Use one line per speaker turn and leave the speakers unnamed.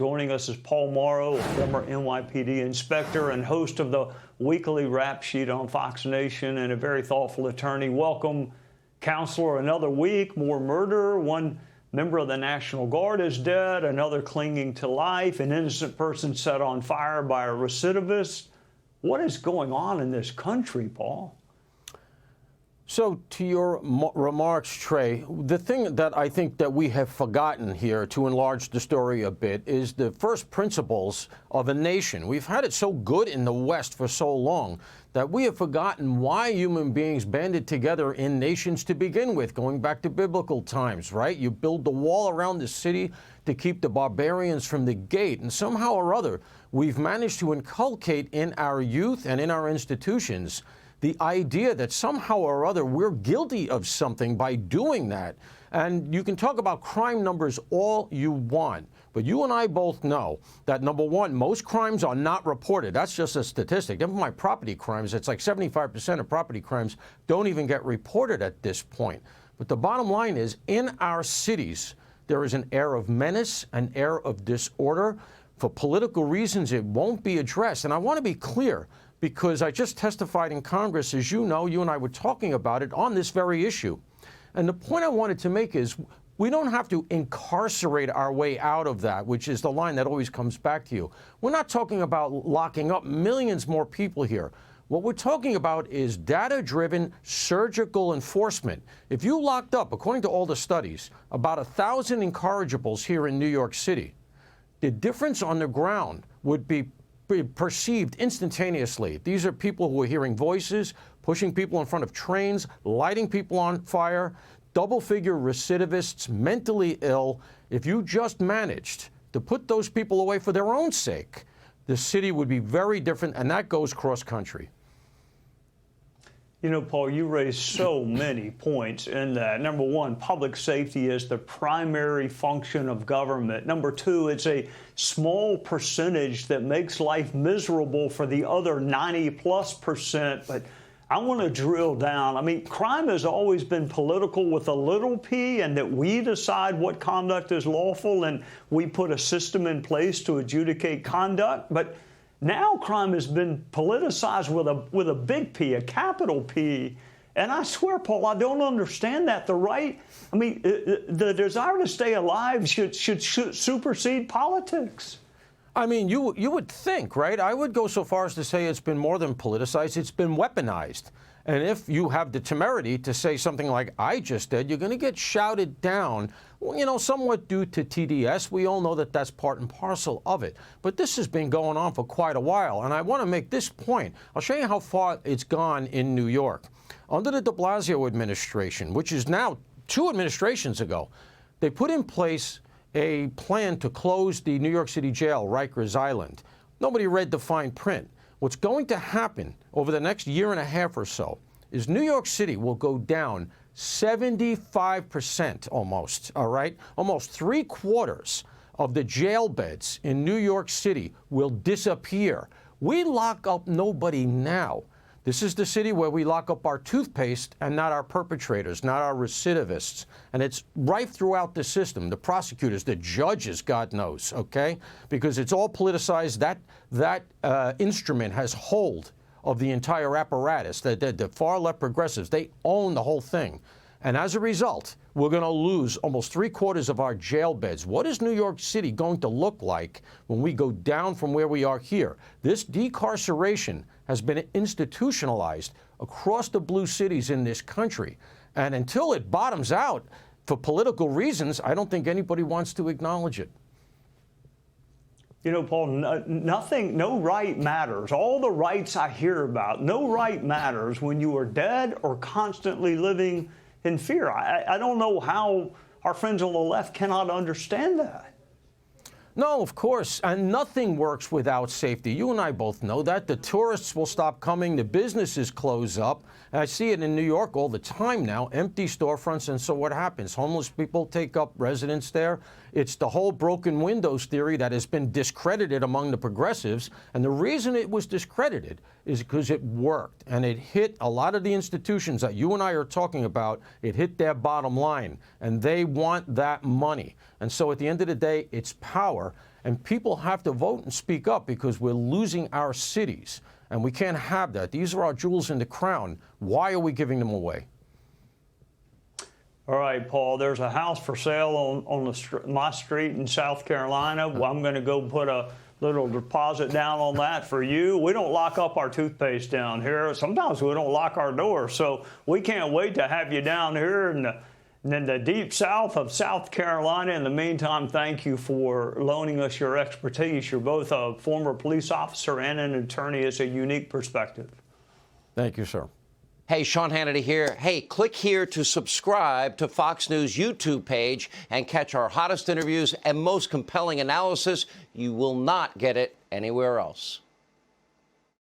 Joining us is Paul Mauro, a former NYPD inspector and host of the weekly rap sheet on Fox Nation, and a very thoughtful attorney. Welcome, counselor. Another week, more murder. One member of the National Guard is dead, another clinging to life, an innocent person set on fire by a recidivist. What is going on in this country, Paul?
So to your remarks, Trey, the thing that I think that we have forgotten here, to enlarge the story a bit, is the first principles of a nation. We've had it so good in the West for so long that we have forgotten why human beings banded together in nations to begin with, going back to biblical times, right? You build the wall around the city to keep the barbarians from the gate, and somehow or other, we've managed to inculcate in our youth and in our institutions the idea that somehow or other we're guilty of something by doing that. And you can talk about crime numbers all you want, but you and I both know that, number one, most crimes are not reported. That's just a statistic. Even my property crimes, it's like 75% of property crimes don't even get reported at this point. But the bottom line is, in our cities, there is an air of menace, an air of disorder. For political reasons, it won't be addressed. And I want to be clear, because I just testified in Congress, as you know, you and I were talking about it on this very issue. And the point I wanted to make is we don't have to incarcerate our way out of that, which is the line that always comes back to you. We're not talking about locking up millions more people here. What we're talking about is data-driven surgical enforcement. If you locked up, according to all the studies, about 1,000 incorrigibles here in New York City, the difference on the ground would be perceived instantaneously. These are people who are hearing voices, pushing people in front of trains, lighting people on fire, double-figure recidivists, mentally ill. If you just managed to put those people away for their own sake, the city would be very different, and that goes cross-country.
You know, Paul, you raised so many points in that. Number one, public safety is the primary function of government. Number two, it's a small percentage that makes life miserable for the other 90+%. But I want to drill down. I mean, crime has always been political with a little p, and that we decide what conduct is lawful, and we put a system in place to adjudicate conduct. But now crime has been politicized with a big P, a capital P. And I swear, Paul, I don't understand that. The desire to stay alive should supersede politics.
I mean, you would think, right? I would go so far as to say it's been more than politicized, it's been weaponized. And if you have the temerity to say something like I just did, you're going to get shouted down, you know, somewhat due to TDS. We all know that that's part and parcel of it. But this has been going on for quite a while. And I want to make this point. I'll show you how far it's gone in New York. Under the de Blasio administration, which is now 2 administrations ago, they put in place a plan to close the New York City jail, Rikers Island. Nobody read the fine print. What's going to happen over the next year and a half or so is New York City will go down 75% almost, all right? Almost 3/4 of the jail beds in New York City will disappear. We lock up nobody now. This is the city where we lock up our toothpaste and not our perpetrators, not our recidivists. And it's rife throughout the system. The prosecutors, the judges, God knows, okay? Because it's all politicized. That instrument has hold of the entire apparatus. The far left progressives, they own the whole thing. And as a result, we're going to lose almost 3/4 of our jail beds. What is New York City going to look like when we go down from where we are here? This decarceration has been institutionalized across the blue cities in this country. And until it bottoms out for political reasons, I don't think anybody wants to acknowledge it.
You know, Paul, no right matters. All the rights I hear about, no right matters when you are dead or constantly living in fear. I don't know how our friends on the left cannot understand that.
No, of course, and nothing works without safety. You and I both know that. The tourists will stop coming, the businesses close up. I see it in New York all the time now, empty storefronts, and so what happens? Homeless people take up residence there, It's the whole broken windows theory that has been discredited among the progressives. And the reason it was discredited is because it worked. And it hit a lot of the institutions that you and I are talking about. It hit their bottom line. And they want that money. And so at the end of the day, it's power. And people have to vote and speak up because we're losing our cities. And we can't have that. These are our jewels in the crown. Why are we giving them away?
All right, Paul, there's a house for sale on my street in South Carolina. Well, I'm going to go put a little deposit down on that for you. We don't lock up our toothpaste down here. Sometimes we don't lock our doors. So we can't wait to have you down here in the deep south of South Carolina. In the meantime, thank you for loaning us your expertise. You're both a former police officer and an attorney. It's a unique perspective.
Thank you, sir.
Hey, Sean Hannity here. Hey, click here to subscribe to Fox News YouTube page and catch our hottest interviews and most compelling analysis. You will not get it anywhere else.